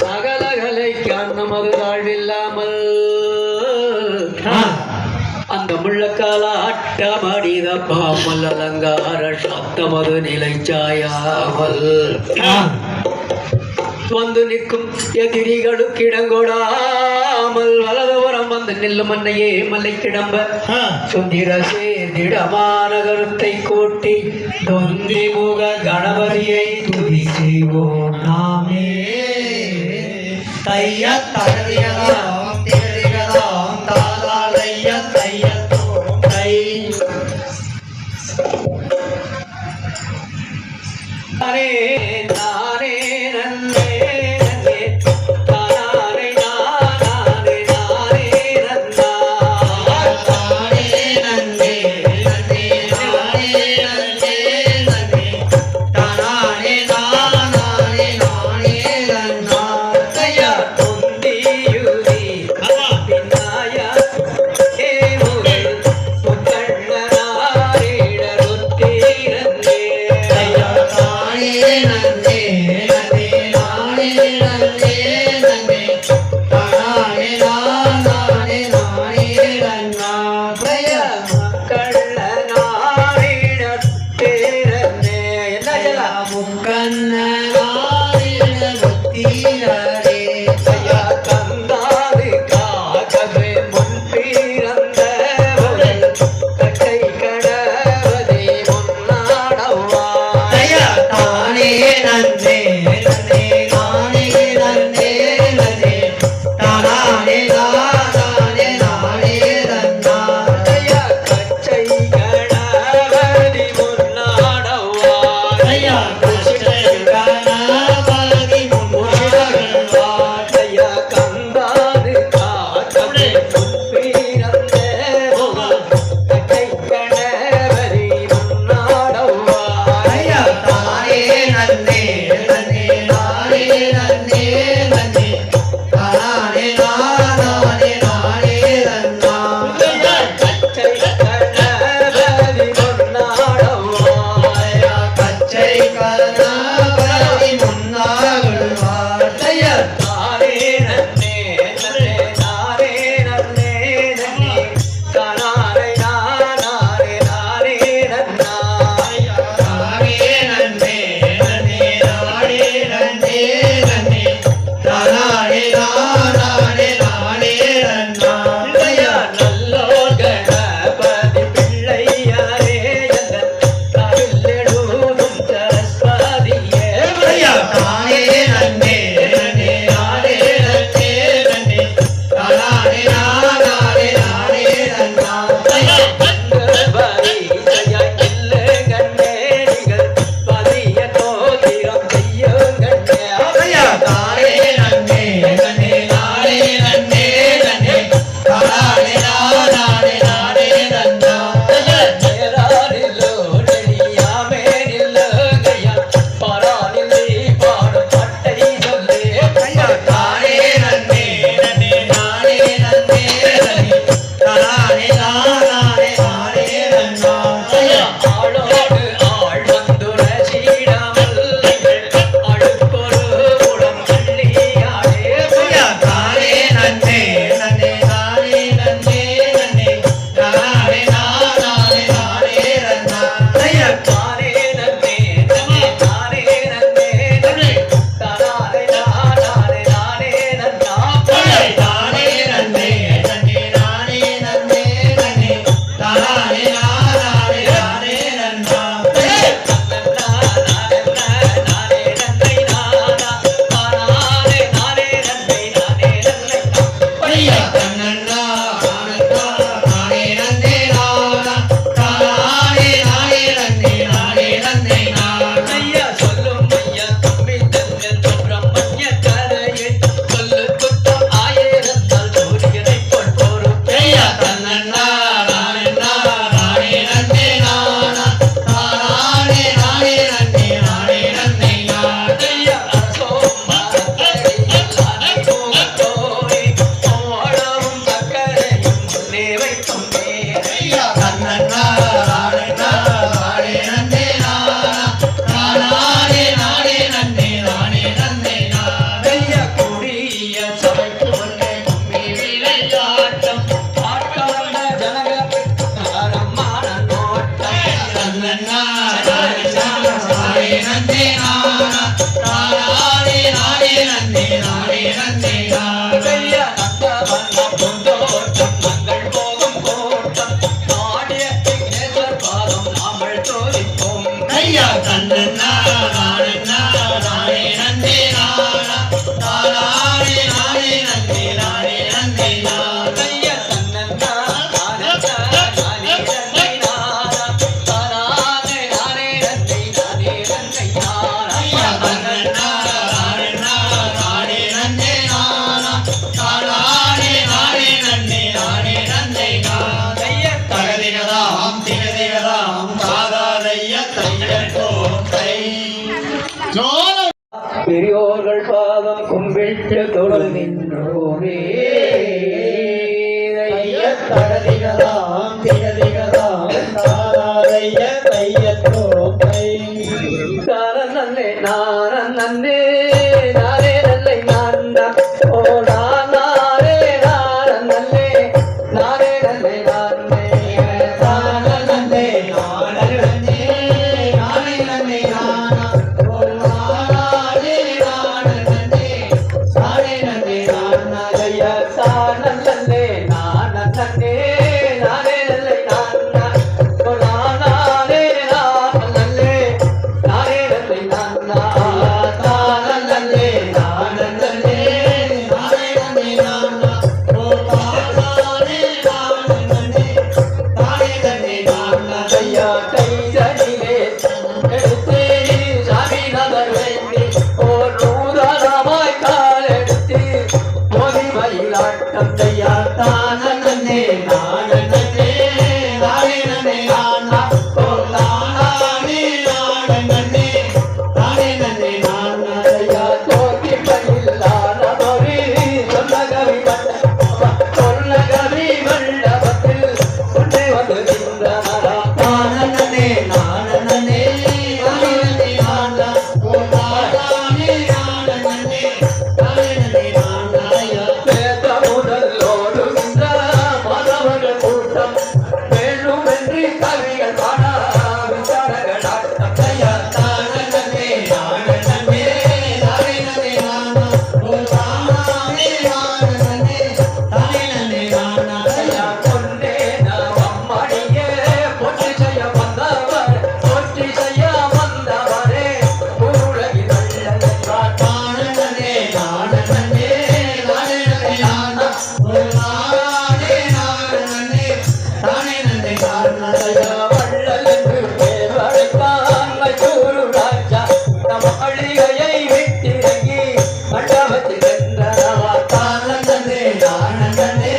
சகலகலைக்கான் நமது தாழ்வில்லாமல் அந்த முள்ளக்கால அட்டமடித பாமல் அலங்கார சத்தமது நிலை சாயாமல் வந்து நிற்கும் எதிரிகளுக்கு இடங்கொடாமல் வலதுபுறம் வந்து நில்லும் மன்னையே மலை கிடம்ப சுந்திர சேர்ந்திடமான கருத்தை கூட்டி தொந்தி முக கணபதியை துதி செய்வோம் நாமே. தைய தகதியதாம் திகதிகதாம் தாளாலைய தையத்தோம் தை நானே நானே நன்னே தொந்தியுதி தங்கள் பாதம் கும்பிட்டு தொழுகின்றோமே தடதிகளாம் திகதிகளாம் தாராதைய தையத்தோம் தை தாரன் நன்னே நாரன் நன்னே நாரே நல்லை நான்தா ஓ நாரே நாரன் நல்லே நாரே நல்லை நானே தாரன் நன்னே நாரன் நன்னே நாரே நன்னே நானா ஓ நாரே நாரன் நன்னே நாரே நன்னே நானா ஐயா தாரன் நன்னே நாரன் நன்னே நாரே நல்லை நான்தா ஓ நாரே நாரன் நல்லே நாரே நல்லை நான்தா தாரன் நன்னே நாரன் நன்னே நாரே நன்னே நானா ஓ தாரே நாரன் நன்னே நாரே நன்னே நானா ஐயா கைதடிலே எடுத்து சாமி நகர் வைத்து ஓர் நூதனமாய் காலெடுத்து மோதி மயிலாட்டம் ஐயா தாரன் நன்னே நாரன் நன்னே நாரே நன்னே நானா ஓ தாரே நாரன் நன்னே நாரே நன்னே நானா ஐயா தோக்கி மயிலானவரி சொன்னகவி மண்டபத்தில் கொண்டே வந்து நின்றனரா தாரன் நன்னே நாரன் நன்னே நாரே நன்னே நானா ஓ தாரே நாரன் நன்னே நாரே நன்னே நானா பேத முதலோடுகின்ற மாணவர்கள் கூட்டம் வேண்டுமென்றி கவிகள் பாட விசாரகடாட்டம் ஐயா தாரன் நன்னே நாரன் நன்னே நாரே நன்னே நானா ஓ தாரே நாரன் நன்னே நாரே நன்னே நானா ஐயா பொன்னே நம்மடியே போற்றி செய்ய வந்தவர் போற்றி செய்ய வந்தவரே உலகில் நல்ல தாரன் நன்னே நாரன் நன்னே நாரே நன்னே நானா ஓ தாரே நாரன் நன்னே நாரே நன்னே நானா ஐயா வள்ளல் என்று பேர் அழைத்தான் மைசூரு ராஜா நம் அழிகையை விட்டிறங்கி மண்டபத்தில் சென்றனவா தாரன் நன்னே நாரன் நன்னே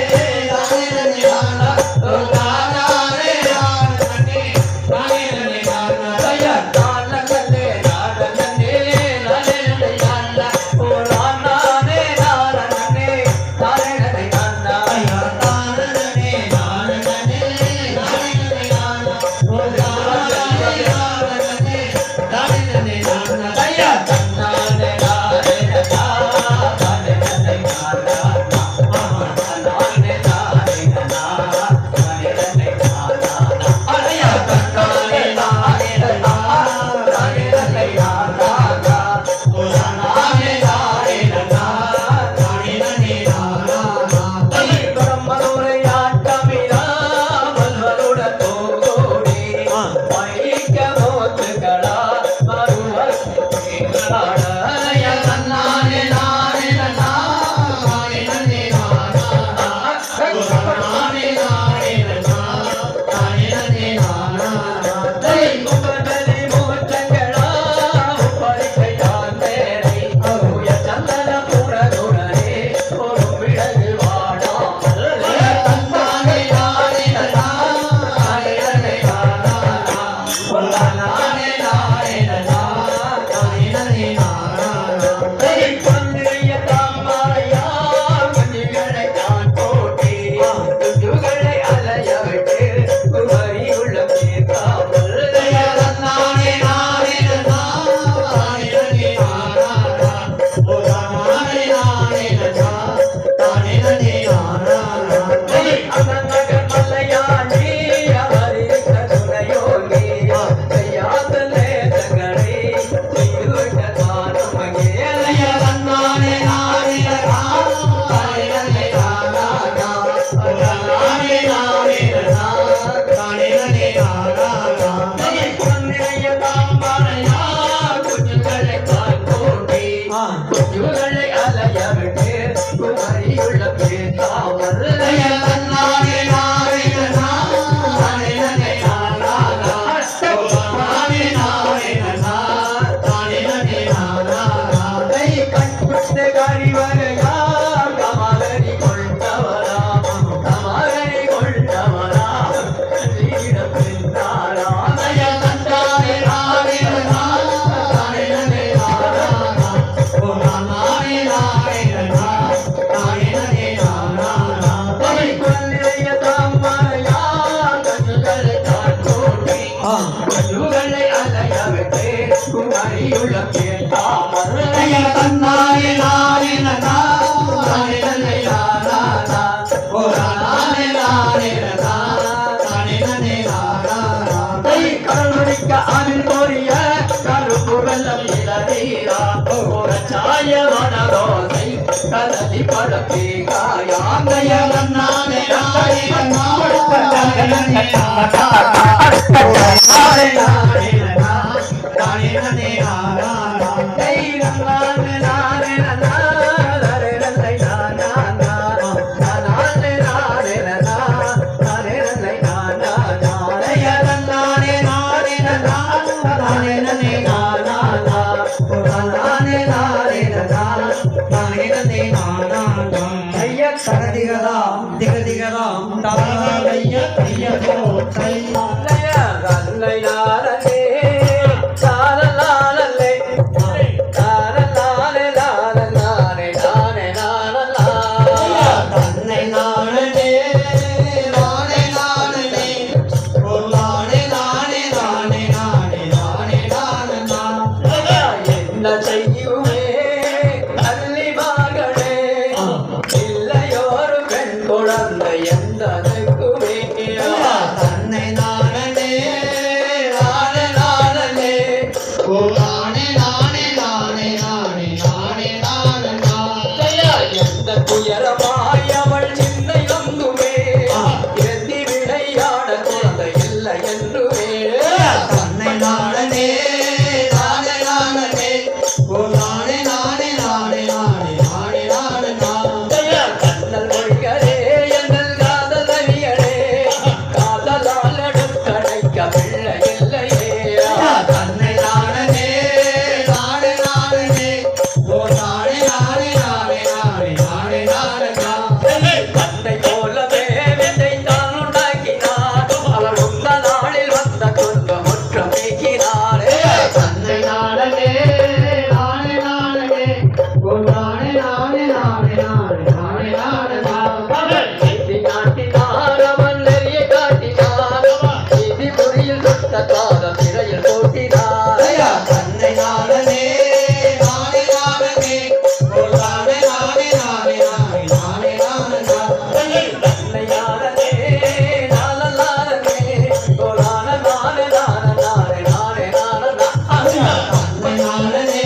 நாரே நன்னே நானா ஓ தாரே நாரன் நன்னே நாரே நன்னே நானா ஐயா நானே நானே நானே நானே ஓ நானே நானே நானே நானே ஐயா தாரன் நன்னே நாரன் நன்னே நாரே நன்னே நானா ஓ தாரே நாரன் நன்னே நாரே நன்னே நானா ஐயா நானே நானே நானே நானே ஐயா நானே பிரம்மனுரை ஆட்டமிலா மல்வருடன் தோடி வைக்க மோத்துகளா மறுவர் ஐயா நானே நானே உபதலி மூச்சங்களா பரிசையான் மேரை அருய சந்தன புறகுடனே ஒரு விடகு வாடாமல் பந்திரிய தாமரையா மஞ்சுகளை தான் போட்டி துண்டுகளை அலைய விட்டு குமரி உள்ள பேசாமல் அனநகர் மல்லையாண்டி அவரிக்க துணையோகி செய்யாதலே தங்களை செய்துவிட்ட தானமங்கே நானே நானே நன்னா நானே நன்னே நானா கொல்லைய தாமரையா கண்களை காட்டோடி கண்களை அலைய விட்டு குமரியுள்ள கேட்டாமரை தன்னானே நானே நன்னா நானே நன்னே நானா ஓ நானே நானே நன்னா நானே நன்னே நானா கருணிக்க அதில் கோரிய கருப்பு வெள்ளம் இளநீரா ஒரு சாயமான ரோசை கதலி பழப்பி காயாந்தைய நானே நானே நன்னா நானே நன்னே நானா நானே நானே நானே நன்னே நானா திகதிகதாம் திகதிகதாம் தாரைய தைய போத்தை தன்னை நானே நானே நானே ஓ நானே நானே நானே நானே நானே நானே என்ன செய்யுமே அள்ளி மகளே இல்லையோரு பெண் குழந்தை எந்தனுக்குமே தன்னை நானே நானே நானே ஓ நானே நானே நானே நானே நானே நானே எந்த துயரமாய் அவள் சிந்தை நம்புமே எந்தி விளையாட குழந்தை இல்லை என்றுமே தன்னை நானே நானே நானே ஓ நானே நானே நானே நானே நானே நானே கண்ணல் மொழிகளே எங்கள் காதல் அறியடே காதலால் எடுத்தடைக்க பிள்ளை இல்லையே தன்னை நானே நானே நானே ஓ நானே நானே நானே நானே நானே நானே தன்னை போலவே விதை தான் உண்டாக்கினார் அவர் உந்த நாளில் வந்த கொண்டு முற்றம் நீக்கினாரே தன்னை நானே நானே நானே ஓ நானே நானே நானே நானே நானே நானே செய்தி காட்டினார் அவன் நெறிய காட்டினார் செய்தி பொறியில் சுட்ட காதல் சிறையில் போட்டினார் தன்னை நானே நானே நானே ஓ நானே நானே நானே நானே நானே நானே தன்னை யாரனே நானே கோலான நானே நானே நானே நானே தன்னை நானே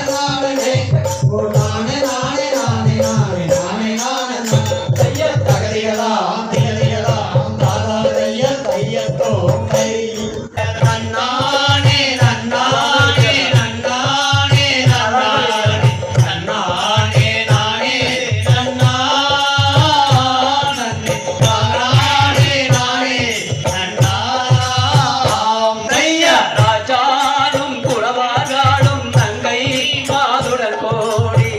நானே ஓ நானே நானே நானே நானே நானே நானே தகதிகளாம் திகதிகளாம் தாதாதைய தையத்தோ கை நன்னானே நன்னானே நன்னானே நன்னானே நன்னானே நானே நன்னானே நானே நானே நன்னாம் ராஜானும் குளவார்களும் தங்கை மாதுடல் கோடி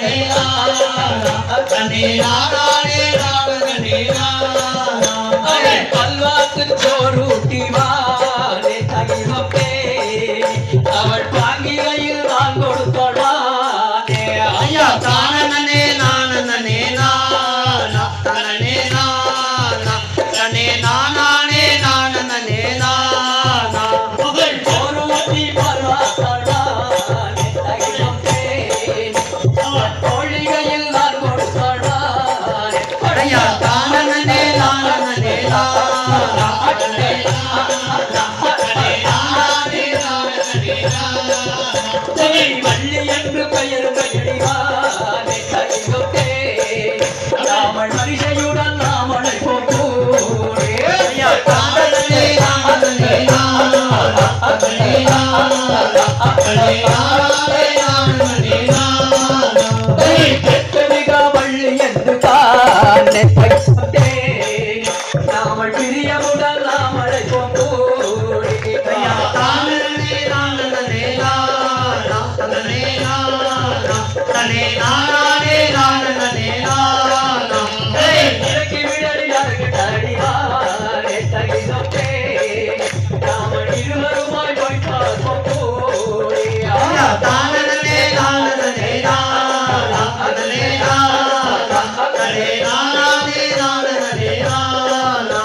நானே நானா தன்னே நானே நானே நானா அடே பல்வாக்கு சோறுட்டி வானே தகிலப்பே அவள் பாங்கிகையில் நான் கொடுத்தோடானே ஐயா தானனே நானனே நானா தனனே நானா தனே நானே நானனே நானா புகழ் சோறுட்டி பல்வாக்கடானே தகிலப்பே அவள் தோழிகையில் நான் கொடுத்தோடானே ஐயா தானனே நானனே நானா தனே நானே நானே நானா வள்ளி என்று பெயர் பெயரிவானே தகிலப்பே ராமன் மரிசையுடன் நாமனை போக்கூடே ஐயா தானனே நானனே நானா தனே நானா தனே நானே நானே நானா பெற்றமிக வள்ளி என்று தானே தகிலப்பே ராமன் பிரியமுடன் நாமனை போக்கூடே ஐயா தானனே நானனே நானா தனே நானா தனே நானே நானனே நானா இறக்கி விடடி அருகு தடிவானே தகிலப்பே ராமன் இருவருமாய் போய்த்தார் போக்கூடே ஐயா தானனே நானனே நானா தனே நானா தனே நானே நானனே நானா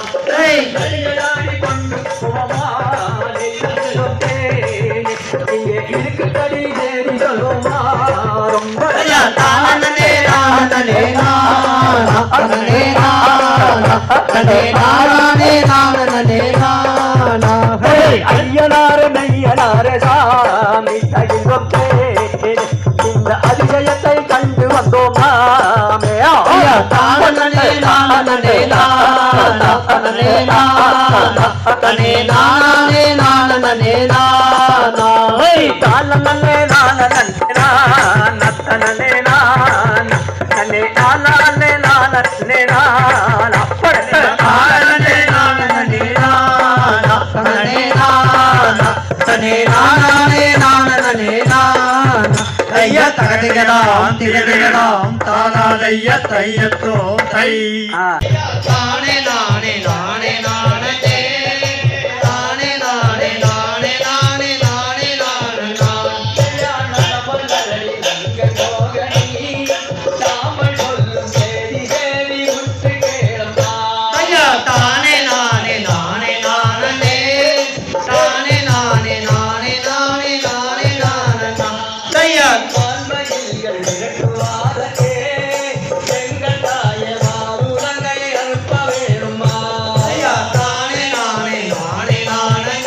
கலிகளாடி கொண்டு போமானே தகிலப்பே இங்கே இருக்குதடி தேடிகளுமா ரொம்ப ஐயா தானனே நானனே நானா தனே நானா தனே நானே நானனே நானா ஐயனாறு மெய்யனாறு சாமி தகிலப்பே இந்த அதிசயத்தை கண்டு வந்தோம் நாமே ஐயா தானனே நானனே நானா தனே நானா தனே நானே நானனே நானா தானே நானே நானே நானே நானே நானே தானனே நானனே நானா தனே நானா தனே நானே நானனே நானா ஐயா தகதிகளாம் திகதிகளாம் தானாதைய தையத்தோ தை தானே நானே நானே நானே தானே நானே நானே நானே நானே நானே ஐயா தானே நானே நானே நானே தானே நானே நானே நானே நானே நானே ஐயா ஐயா தானே நானே நானே நானே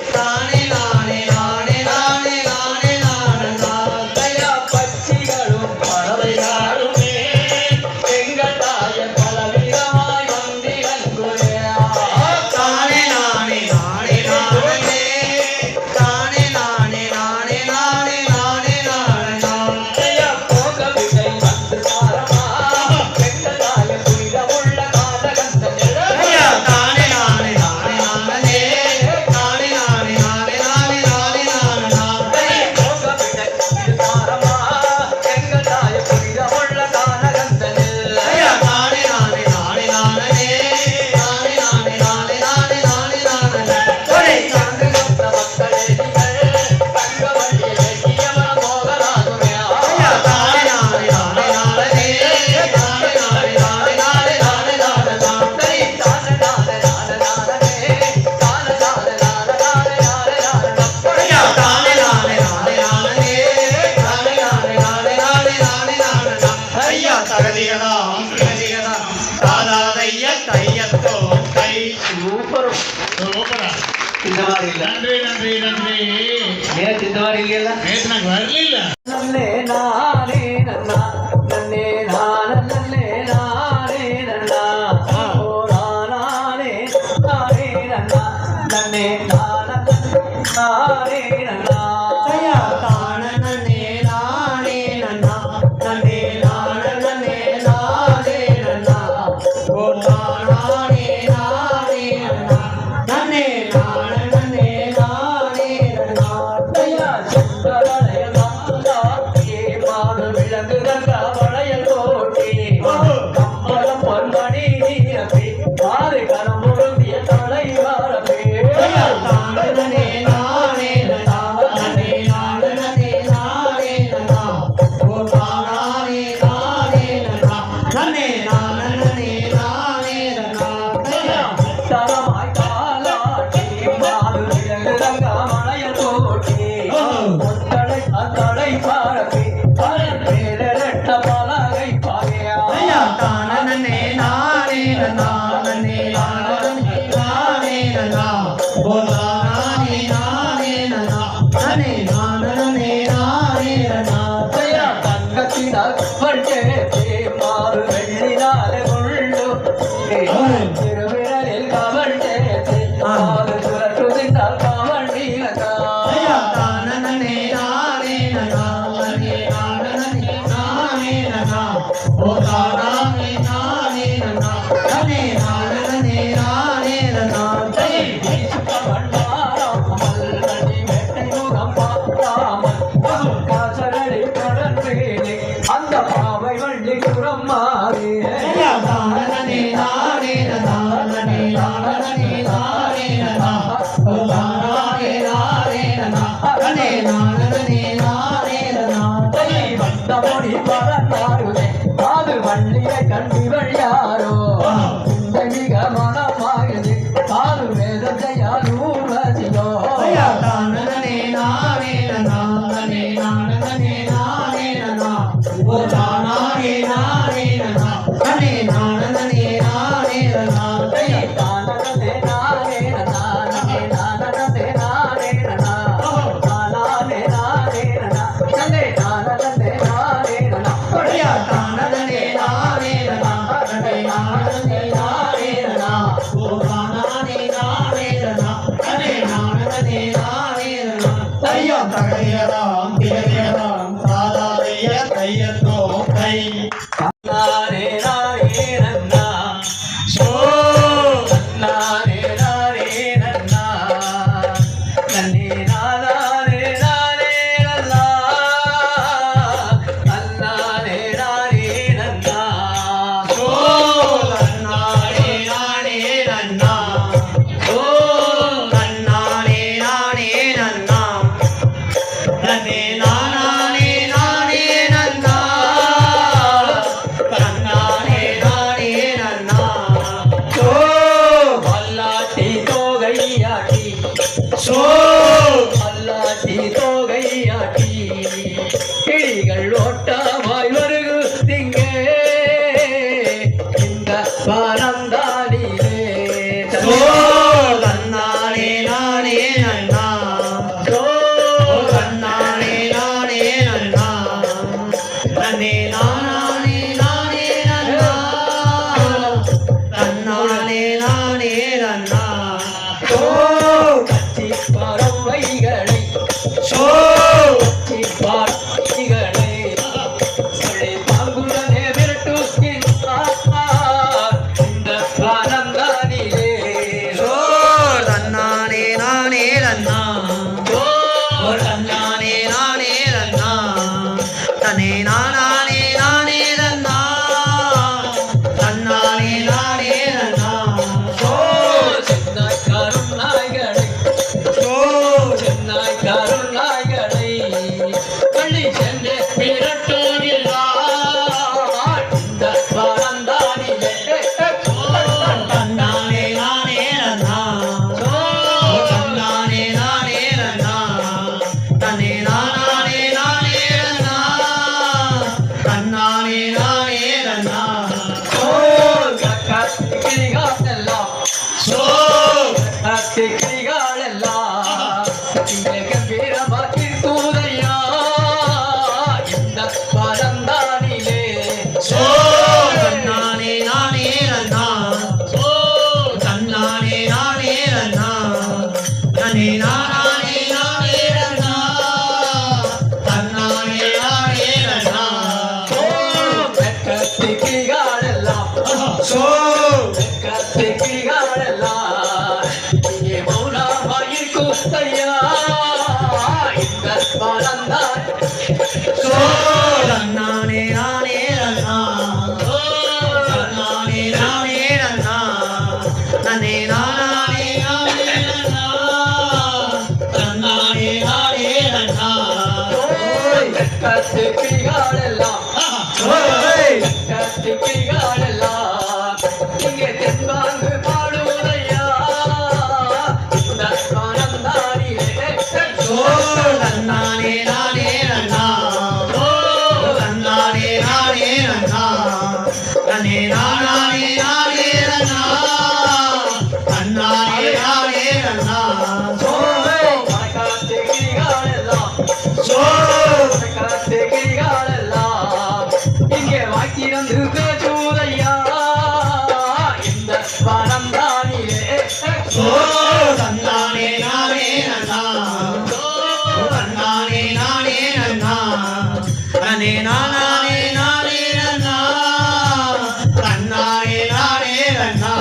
தானே நானே நானே நானே நானே நானே ஐயா பட்சிகளும் பறவைகளுமே எங்கள் தாய பலவிதமாய் வந்திறங்குவே தானே நானே நானே நானே தானே நானே நானே நானே நானே நானே போகவில்லை வந்து தாரமா எங்கள் தாய புனிதமுள்ள காலகந்தங்கள் ஐயா தானே நானே நானே நானே தானே நானே நானே நானே நானே நானே போகவில்லை வந்து தாரமா எங்கள் தாய புனிதமுள்ள காலகந்தங்கள் ஐயா தானே நானே நானே நானே தானே நானே நானே நானே நானே நானே ஒரே சான்று கொண்ட மக்களே நீங்கள் தங்க வழியை இயமன போகலாகுமே ஐயா தானே நானே நானே நானே தானே நானே நானே நானே நானே நானே ஐயா தானே நானே நானே நானே தானே நானே நானே நானே நானே நானே ஐயா தகதிகளாம் திகதிகளாம் தாதாதைய தையத்தோ தை சூப்பர் சூப்பரா இந்த மாதிரி இல்ல நன்றி நன்றி நன்றி நேத்து இந்த மாதிரி இல்ல நேற்று நாங்கள் வரல நன்னே நானே நன்னா நன்னே நானே நானே நன்னா ஓ நானே நானே நன்னா நன்னே நானே நன்னா ஐயா தானனே நானே நன்னா நன்னே நானனே நானே நன்னா ஓ நானே நானே நன்னா நன்னே நானனே நானே நன்னா ஐயா சங்கரலய மாதா ஏ மா கவல் சேர்த்தே மாறு வெள்ளினால கொள்ளு திருவிரலில் கவல் சேர்த்தே மாறு சுரட்டுதிந்தால் கவல் நீலகா தானனே நானே நானே நானனே நானே நா ஓ தானனே நானே நானே நானனே நானே நா கவல் மாறாம் மல்லடி வெட்டை முகம் பார்க்காமல் காசரடி கடன்றேனே அந்த பாவை வள்ளி புறம் மாறே தானனே நானே நானே நானனே நானே நா ஓ தானனே நானே நானே நானனே நானே நா வந்த மொழி பறந்தாருதே அது வள்ளியை கண்டிவள் யாரோ இந்த மிக மனமாகுது காது வேதத்தையால் ஊர்வதியோ தானனே நானே நானே நானனே நானே நா ஓ தானனே நானே நானே நானனே நானே நா தானே நானே நானே நானே நானே நா தானே நானே நா தன்னை தானே நானே நா தானனே நானே நானே நானனே நானே நா ஓ தானனே நானே நானே நானனே நானே நா ஐயா தகையராம் திரையராம் சாதாரிய கையத்தோ கை நானே நானே நன்னா சோ நானே நானே நன்னா நன்னே நானே நானே நன்னா நன்னானே நானே நன்னா சோ நன்னானே நானே நன்னா ஓ நன்னானே நானே நன்னா நன்னே நானே நானே நன்னா நன்னானே நானே நன்னா சோ அல்லாட்டி தோகையாட்டி சோ அல்லாட்டி தோகையாட்டி கிளிகள் ஓட்டமாய் வருகுதிங்கே இந்த பரந்தானிலே சோ நன்னானே நானே நன்னா சோ நன்னானே நானே நன்னா நன்னே நானே நானே நன்னா நன்னானே நானே நன்னா சோ கச்சி பறவைகளை சோ கச்சி பறவைகளை சொல்லி பாங்குடனே விரட்டுகின்றார் இந்த பரந்தானிலே சோ நன்னானே நானே நன்னா சோ நன்னானே நானே நன்னா நன்னே நானே நானே நன்னா நன்னானே நானே நன்னா சோ சின்ன கருநாய்களை சோ சென்னாய் கருநாய்களை பள்ளி சென்று விரட்டுகிறார் இந்த பரந்தானிலே நன்னானே நானே நன்னா நன்னானே நானே நன்னா நன்னே நானே நானே நன்னா நன்னானே நானே நன்னா கிளிகளெல்லாம் சோ கிளிகளெல்லாம் இங்கே கம்பீரமாக்கி தூதையா இந்த பரந்தானிலே சோ நன்னானே நானே நன்னா சோ நன்னானே நானே நன்னா நன்னே நானே நானே நன்னா நன்னானே நானே நன்னா வெக்கத்து கிளிகளெல்லாம் சோ வெக்கத்து கிளிகளெல்லாம் இங்கே மௌனமாயிருக்கும் தையா இந்த பரந்தான் சோ நன்னானே நானே நன்னா நன்னானே நானே நன்னா நன்னே நானே நானே நன்னா நன்னானே நானே நன்னா வெக்கத்து கிளிகளெல்லாம் வெக்கத்து கிளிகளெல்லாம் இங்கே தென்பாங்கு பாடுவதையா இந்த பரந்தானிலே சோ நன்னானே நானே நன்னா நன்னானே நானே நன்னா நன்னே நானே நானே நன்னா நன்னானே நானே நன்னா சோ வடக்காட்டு கிளிகளெல்லாம் சோ வடக்காட்டு கிளிகளெல்லாம் இங்கே தன்னே நானே நானே நன்னா தன்னானே நானே நன்னா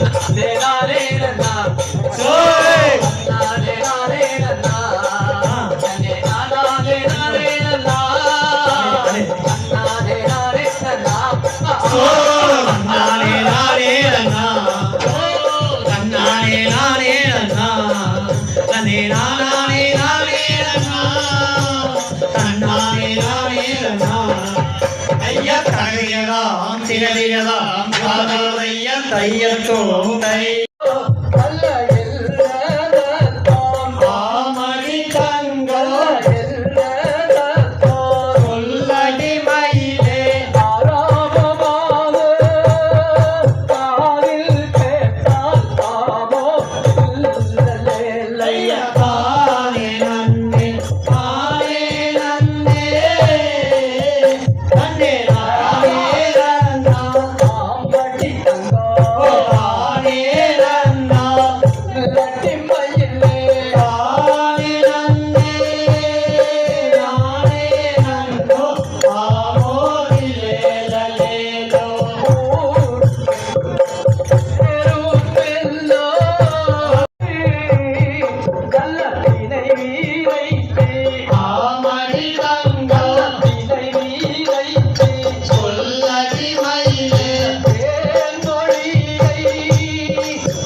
நானே நானே நன்னா சோய் நானே நானே நன்னா நானே நானே நானே நன்னா நானே நானே நன்னா தன்னானே நானே நன்னா தன்னானே நானே நன்னா தன்னே நானே நானே நன்னா தன்னானே நானே நன்னா ஐயா தகையதாம் திகழியதாம் காதலைய தையத்தோம் தை அல்ல எல்லதோம் ஆமணி தங்கள் எல்லதோம் சொல்லடி மயிலே ஆராமமாக காதில் கேட்டால் ஆமோ இல்லையே தானே நன்னே தானே நன்னே தன்னே நானே நன்னா ஆம்பட்டி தங்கோ தானே நன்னா லட்டி மயிலே தானே நன்னே நானே நன்னோ ஆமோதிலே லலேலோ பெருவெல்லோ கள்ளத்தினை வைத்தே ஆமணி தங்கோ கள்ளத்தினை வைத்தே சொல்லடி மயிலே தேன்மொழியை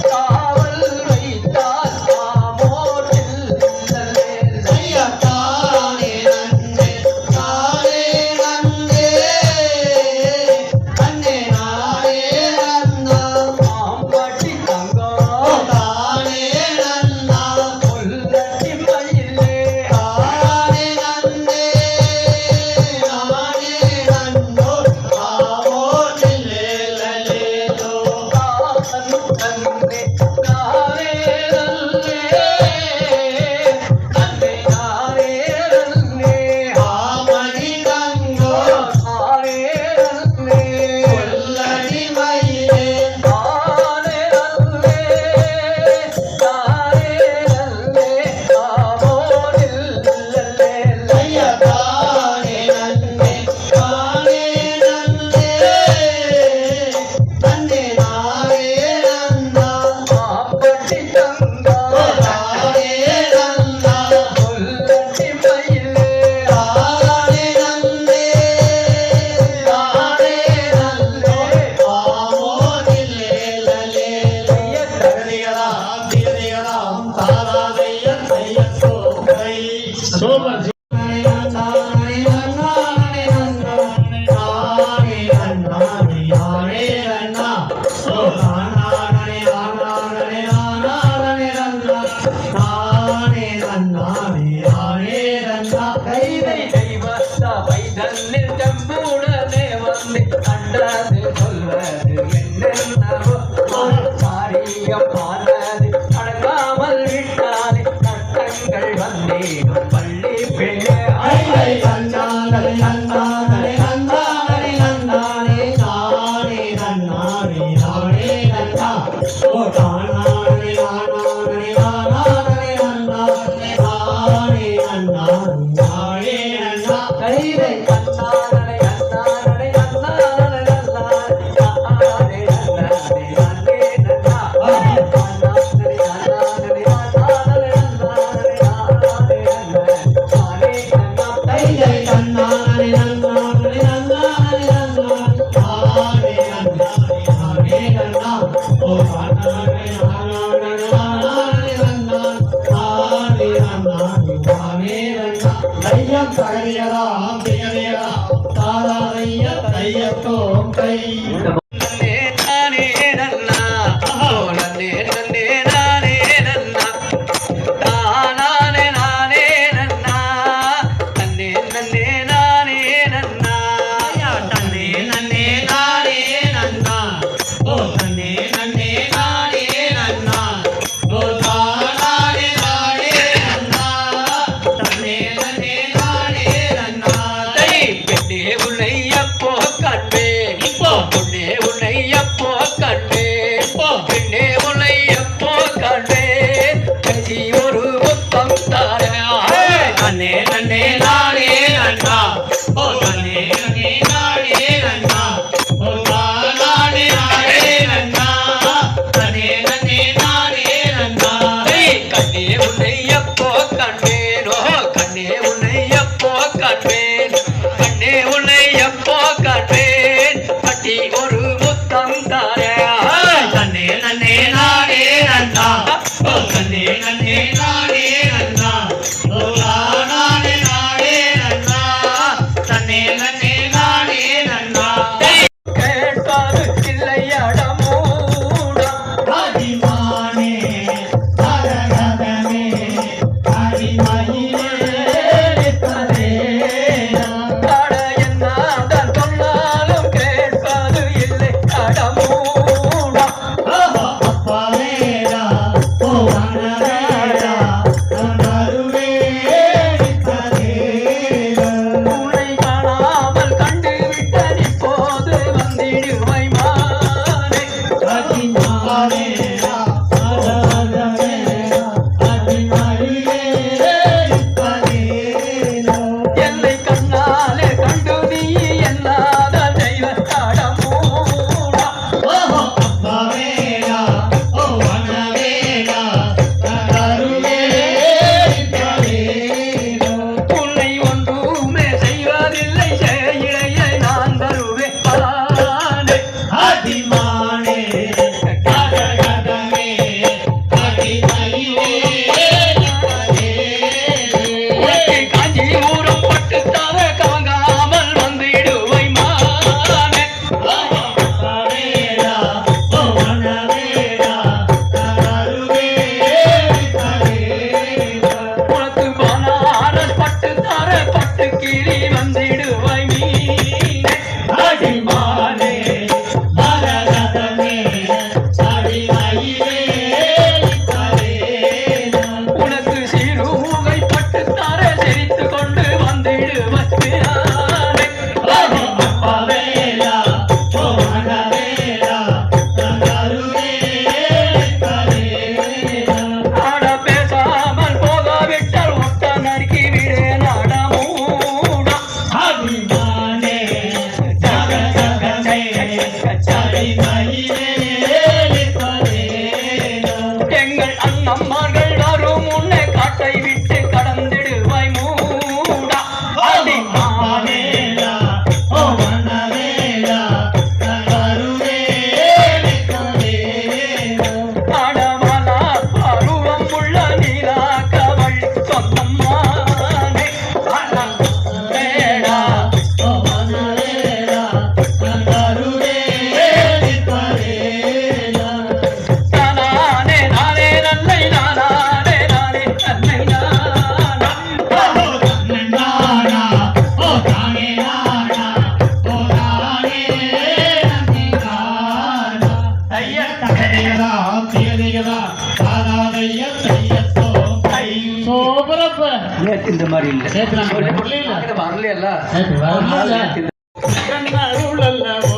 காவல் வைத்தால் காமோட்டில் ஐயா தானே நன்னே தானே நன்னே தன்னே நானே நன்னா ஆம்பட்டி தங்கோ தானே நன்னா உள்ளட்டி மயிலே தானே நன்னே நானே நன்னோ ஆமோதிலே லலேலோ காதல் தன்னே நானே நல்லே தன்னை நானே நல்லே ஆமணி தங்கோ நானே நல்லே சொல்லடி மயிலே நானே நல்லே நானே நல்லே ஆமோனில் நல்லே ஐயா தானே நன்னே தானே நன்னே தன்னே நானே நன்னா ஆம்பட்டி தங்கோ தானே நன்னா உள்ளட்டி மயிலே தானே நன்னே தானே நன்னோ ஆமோதிலே லலேலோ தகதிகளாம் திகதிகளாம் தாராதைய தையத்தோ கை சோமர் கைதை தெய்வத்த வைதன்னில் செம்புடனே வந்து கண்டது சொல்வது என்னென்னவோ காரியமானது நடக்காமல் விட்டாலே கட்டங்கள் வந்தேனும் பள்ளி பெண்ணே கைதை அண்ணானே அண்ணானே அண்ணானே அண்ணானே அண்ணானே தையத்தோம் கை நன்னே நானே நன்னா ஓ நன்னே நன்னே நானே நன்னா தானானே நானே நன்னா நன்னே நன்னே நானே நன்னா தன்னே நன்னே நானே நன்னா ஓ தன்னே நன்னே நானே நன்னா ஓ தானே நானே நன்னா தன்னே நன்னே நானே நன்னா பெண்ணே உன்னை எப்போ கண்டேன் இப்போ பொன்னே காண்பேன் கண்ணே உன்னை எப்போ காண்பேன் கட்டி ஒரு முத்தம் தாரே கண்ணே நன்னே நானே நன்னா ஓ கண்ணே நன்னே நானே நன்னா ஓ நானே நானே நன்னா தன்னே நன்னே நானே நன்னா கேட்பாது இல்லை அடமூடா ஆதிமானே அரகதமே ஆதிமயிலே அட என்னாதான் சொன்னாலும் கேட்பாது இல்லை அடமூடா அப்பாவேடா ஓ அண்ணவேடா நருவே உன்னை காணாமல் கண்டு விட்டேன் இப்போது வந்திடுவை மானே ஆதிமானேடா அரகதமேடா ஆதிமயிலே என்னை கண்ணாலே கண்டு நீ என்னாத தெய்வ அடமூடா அப்பாவேடா ஓ அண்ணவேடா நருவே உன்னை ஒன்றுமே செய்வதில்லை செய்யிழையை நான் தருவேன் பலானே ஆதிமானே அரகதமே ஆதிமயிலே உனக்கு காஞ்சிபுரம் பட்டு தர கவங்காமல் வந்திடுவை மானே அப்பாவேடா ஓ அண்ணவேடா நருவே உனக்கு பனாரஸ் பட்டு தர பட்டு கிளி வந்திடுவை மீனே ஆதிமானே அரகதமே ஆதிமயிலே உனக்கு சிறுமுகை பட்டு தர சிரித்து கொண்டு வந்திடுவை பிரானே அப்பாவேடா ஓ அண்ணவேடா நருவே ஆட பேசாமல் போகாவிட்டால் ஒட்ட நறுக்கி விடேன் அடமூடா ஆதிமானே அரகதமே ஆதிமயிலே எங்கள் அண்ணம்மார்கள் வரும் முன்னே காட்டை விட்டு கடந்திடுவாய் மூடா அடிமானே அப்பாவேடா ஓ அண்ணவேடா நருவே அடமலா பருவம் உள்ள நீராக்கவள் சொந்தம்மானே அடமேடா ஓ அண்ணவேடா நருவே நானே நானே நன்மை நானே நானே நன்மை நானா நானா ஓ தானே நானா ஓ நானே நானா ஐயா தகதிகதா தியதிகதா தாராதைய தையத்தோ தை சோபரப்ப நேற்று இந்த மாதிரி இல்லை நேற்று நான் சொல்லல வரலையல்ல நேற்று கண்ணருளல்லவோ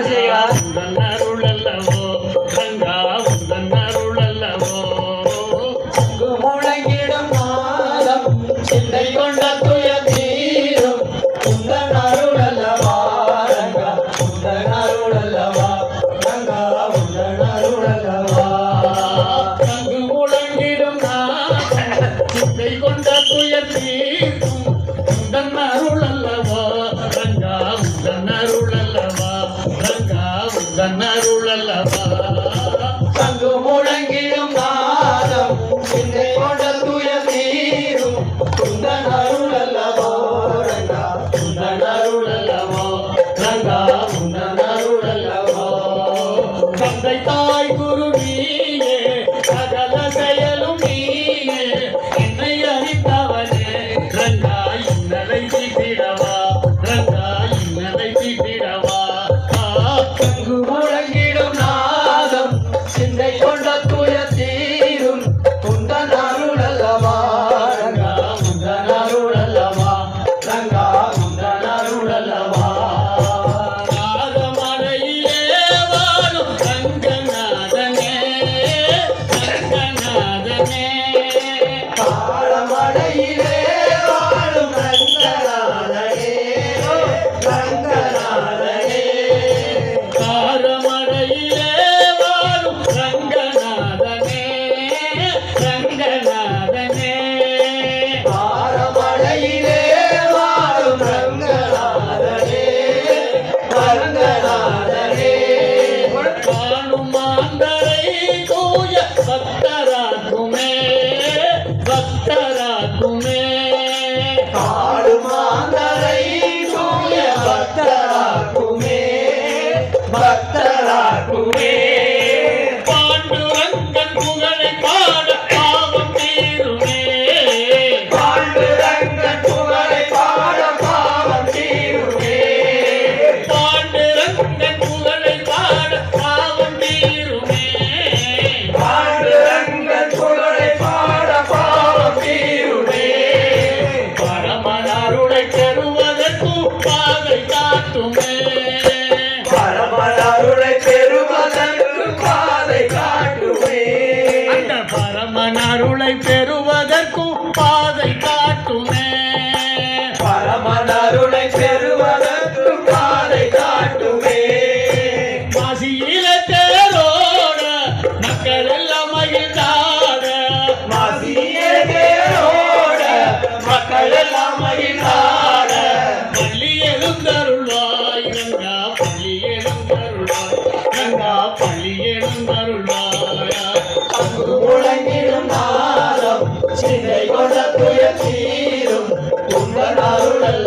செய்யா கண்ணருளல்லவோ கங்கா கண்ணருளல்லவோ முழங்கிடும் நாதம் சிந்தை கொண்ட துய தீரும் உந்தன் அருளல்லவா ரங்கா உந்தன் அருளல்லவா ரங்கா உந்தன் அருளல்லவா அங்கு முழங்கிடும் சிந்தை கொண்ட துயர் தீர்க்கும் உந்தன் அருள் அல்லவோ ரங்கா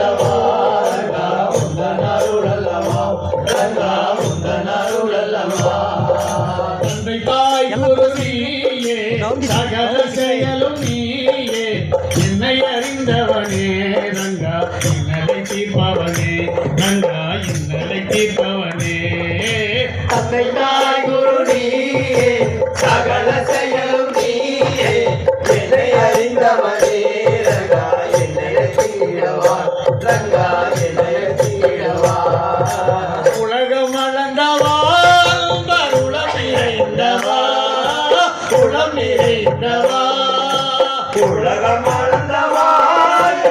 அருளல்லவா ரங்கா உந்தன் அருளல்லவா ரங்கா உந்தன் அருளல்லவா தந்தை தாய் குரு நீயே சகல செயலும் நீயே என்னை அறிந்தவனே ரங்கா இன்னலை தீர்ப்பவனே ரங்கா இன்னலை தீர்ப்பவனே தந்தை தாய் குரு நீயே சகல செயலும் நீயே என்னை அறிந்தவனே ரங்கா என்னை தீரவா ரங்கா என்னை தீரவா உலகம் அளந்தவா உலகம் நிறைந்தவா உலகம் நிறைந்தவா உலகம் அளந்தவா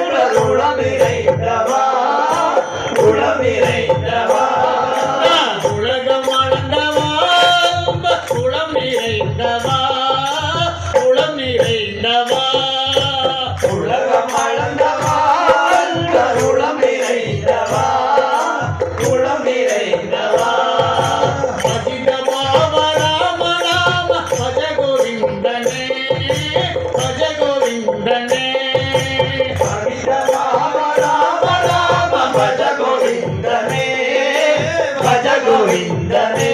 உலகம் நிறைந்தவா உலகம் நிறைந்தவா உலகம் அளந்தவா உலகம் நிறைந்தவா உலகம் நிறைந்தவா உலகம் அளந்தவா உலகம் நிறைந்தவா உலகம் நிறைந்தவா பஜித பாவ ராம ராம பஜ கோவிந்தனே பஜ கோவிந்தனே பஜித பாவ ராம ராம பஜ கோவிந்தனே பஜ கோவிந்தனே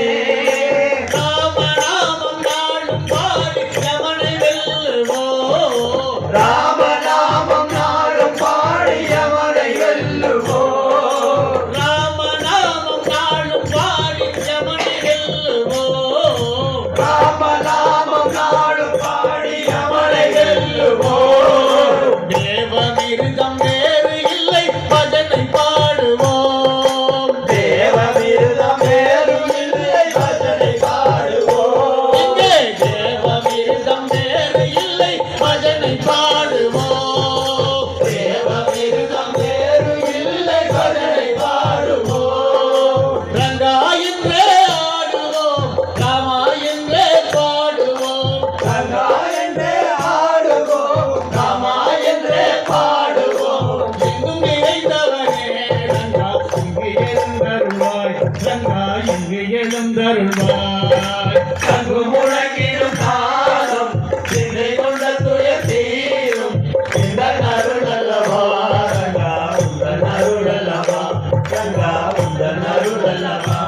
ராம ராமம் நாளும் பாடி யமனை வெல்லுவோம் ராம நாமம் நாளும் பாடி யமனை வெல்லுவோம் ராம நாமம் நாளும் பாடி யமனை வெல்லுவோம் ராம நாமம் நாளும் பாடி யமனை வெல்லுவோம் தேவமிருதம் வேறு இல்லை பஜனை பாடுவோம் தேவமிருதம் வேறு இல்லை பஜனை பாடுவோம் இங்கே தேவமிருதம் வேறு இல்லை பஜனை பாடுவோம் தேவமிருதம் வேறு இல்லை பஜனை பாடுவோம் ரங்கா என்றே ஆடுவோம் ராமா என்றே பாடுவோம் ரங்கா என்றே ஆடுவோம் ராமா என்றே பாடுவோம் எங்கும் நிறைந்தவனே ரங்கா இங்கு எழுந்தருள்வாய் ரங்கா இங்கு எழுந்தருள்வாய் அங்கு முழங்கிடும் காலம் சிந்தை கொண்ட துயர் தீரும் இந்த அருளல்லவா ரங்கா உந்தன் அருளல்லவா ரங்கா உந்தன் அருளல்லவா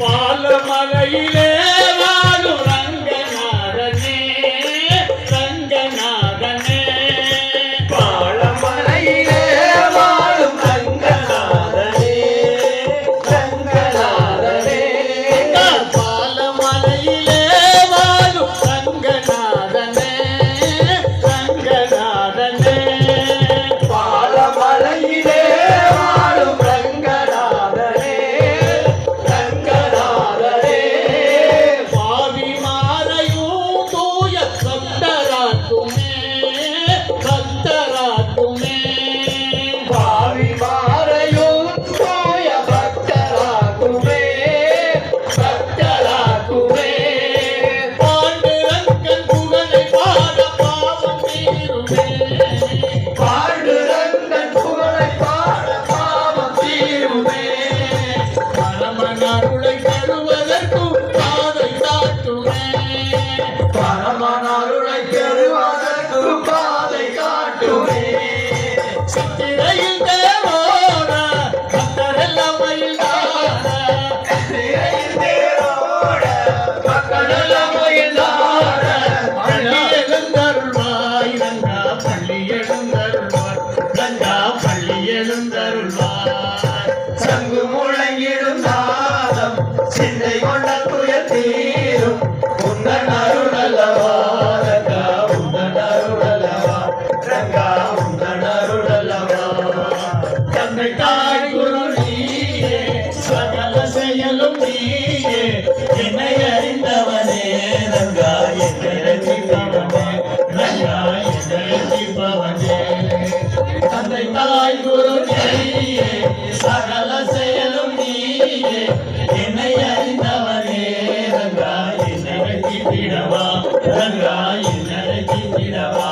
பாலமலையிலே வாழும் ரங்கநாதனே ரங்கநாதனே பாலமலையிலே வாழும் ரங்கநாதனே ரங்கநாதனே பாலமலையிலே வாழும் ரங்கநாதனே ரங்கநாதனே பாலமலையிலே வாழும் ரங்கநாதனே ரங்கநாதனே பாவி மாறையும் தூய பக்தராக்குமே பக்தராக்குமே பாவி மாறையும் தூய பக்தராக்குமே பக்தராக்குமே பாண்டுரங்கன் புகழை பாட பாவம் தீருமே பாண்டுரங்கன் புகழை பாட பாவம் தீருமே பரமன் அருளை பெறுவதற்கும் பாதை காட்டுமே பரமன் அருளை பெறுவதற்கும் பாதை காட்டுமே சித்திரையில் தேவோட பக்தரெல்லாம் மயிலாட சித்திரையில் தேவோட பக்தரெல்லாம் மயிலாட பள்ளி எழுந்தருள்வாய் ரங்கா பள்ளி எழுந்தருள்வாய் ரங்கா பள்ளி எழுந்தருள்வாய் சங்கு முழங்கிடும் நாதம் சிந்தை கொண்ட துயர் தீரும் உந்தன் அருளல்லவா ரங்கா உந்தன் அருளல்லவா ரங்கா உந்தன் அருளல்லவா தந்தை தாய் குரு நீயே சகல செயலும் நீயே என்னை அறிந்தவனே ரங்கா என்னை ரசிப்பவனே ரங்கா என்னை ரசிப்பவனே தந்தை தாய் குரு நீயே சகல செயலும் நீயே என்னை அறிந்தவனே ரங்கா என்னை ரசித்திடவா ரங்கா என்னை ரசித்திடவா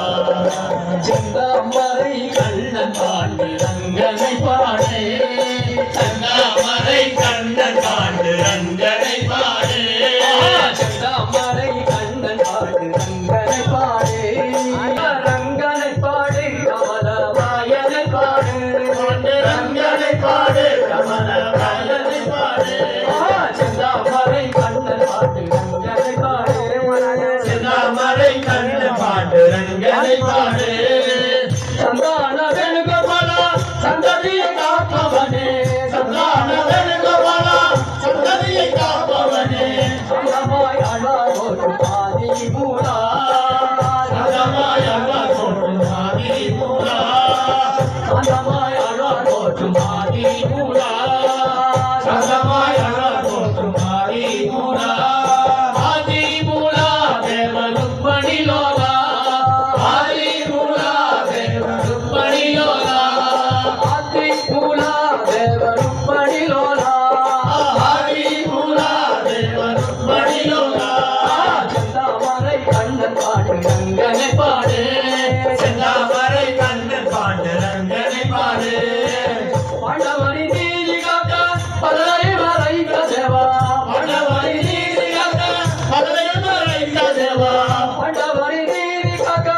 செந்தாமரை கண்ணன் பாண்டு ரங்கனை பாடே செந்தாமரை கண்ணன் பாண்டு ரங்கனை பாடே செந்தாமரை கண்ணன் பாடு ரங்கனை பாடே ரங்கனை பாடு கமலவாயனை பாடு ரங்கனை பாடு கமல கண்ணனை பாடு செந்தாமரை கண்ணன் பாட்டு ரங்கனை பாடு செந்தாமரை கண்ணன் பாடு ரங்கனை பாடு சந்தான வேணுகோபாலா சந்ததியை காப்பவனே சந்தான வேணுகோபாலா சந்ததியை காப்பவனே சந்தமாய் அழார் ஒரு பாதி மூலா சந்தமாய் அழார் ஒரு பாதி மூலா சந்தமாய் அழார் ஒரு பாதி மூலா சந்தமாய் அழார் ஒரு பாதி மூலா ஆதி மூலா தேவனுப்பணி லோலா ஆதி மூலா தேவனுப்பணி லோலா ஆதி மூலா தேவனுப்பணி லோலா ஆதி மூலா தேவனுப்பணி லோலா செந்தாமரை கண்ணன் பாட்டு ரங்கனை பாடு செந்தாமரை கண்ணன் பாடு ரங்கனை பாடு பாண்டவரி நீதி காக்க பலரை மறைக்க தேவா பாண்டவரி நீதி காக்க பலரை மறைக்க தேவா பாண்டவரி நீதி காக்க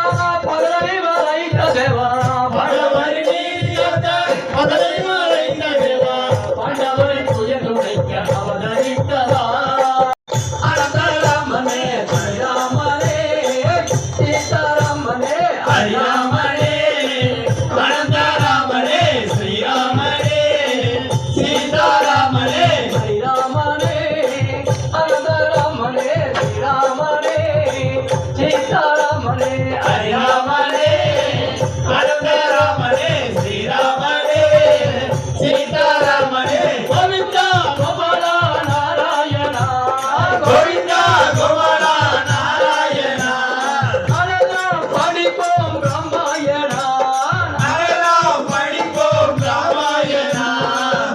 பலரை மறைக்க தேவா பாண்டவரி நீதி காக்க பலரை மறைக்க தேவா பாண்டவரை துயருடைக்க அவதரித்ததா அனந்தராமனே ஹரிராமனே சீதாராமனே ஹரிராமனே அனந்தராமனே ஸ்ரீராமனே சீதாராமனே ஹரிராமனே அனந்தராமனே ஸ்ரீராமனே சீதாராமனே ஹரிராமனே அனந்தராமனே ஸ்ரீராமனே சீதாராமனே கோவிந்தா கோபாலா நாராயணா கோவிந்தா கோபாலா நாராயணா அனந்தம் படிப்போம் ராமாயணா அழலாம் படிப்போம் ராமாயணா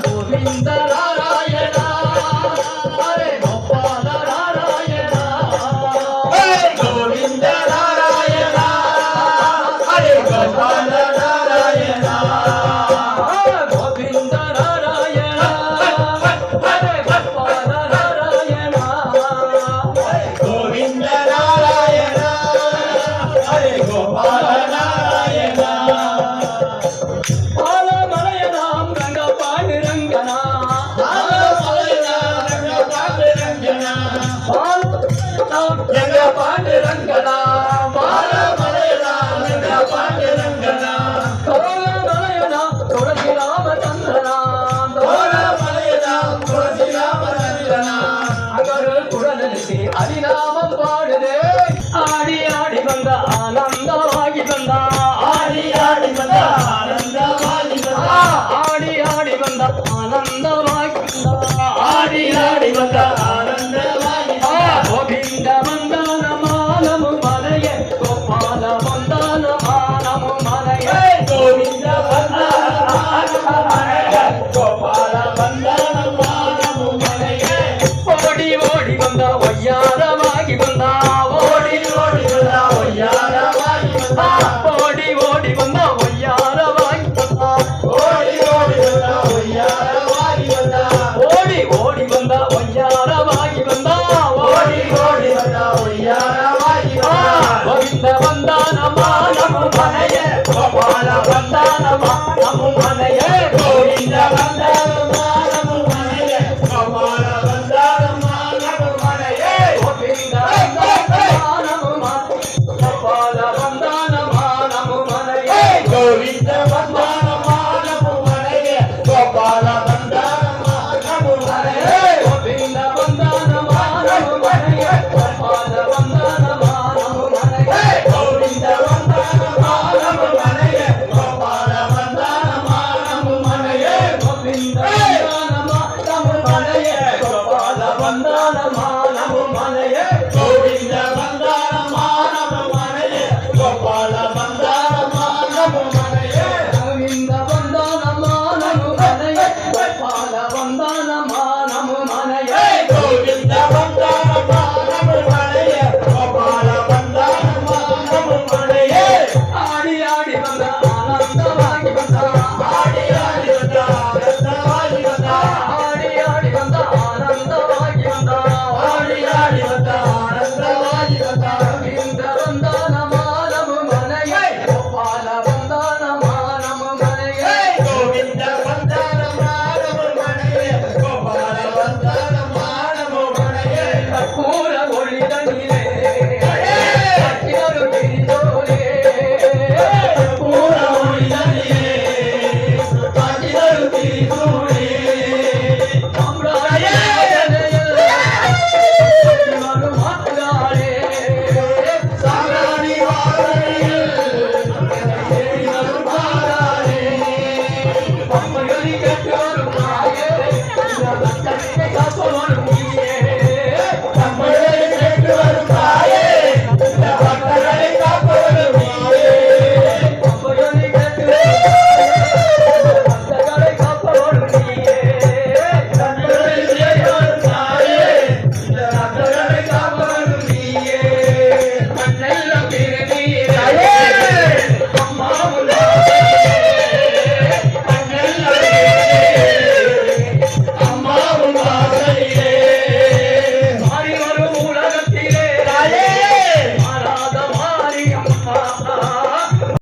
கோவிந்த நாராயணா ஹரே கோபால நாராயணா கோவிந்த நாராயணா ஹரே கோபால நாராயணா கோவிந்த நாராயணா ஹரே கோபால நாராயணா கோவிந்த நாராயணா ஹரே கோபால நாராயணா பாலமலையனாம் கங்கா பாண்டுரங்கனா பாலமலையாரங்கனா கங்கா பாண்டுரங்கனா பாலமலையாரங்க பாண்டுரங்கனா கோலமலையனா துளசி ராமச்சந்திரனா பாலமலையாரம் துளசி ராமச்சந்திரனா அங்கரு குழலிசை ஹரிநாமம் பாடுதே ஆடி ஆடி வந்த ஆனந்தமாகி வந்தா ஆடி ஆடி வந்த ஆனந்தமாகி வந்த ஆடி ஆடி வந்த ஆனந்தம்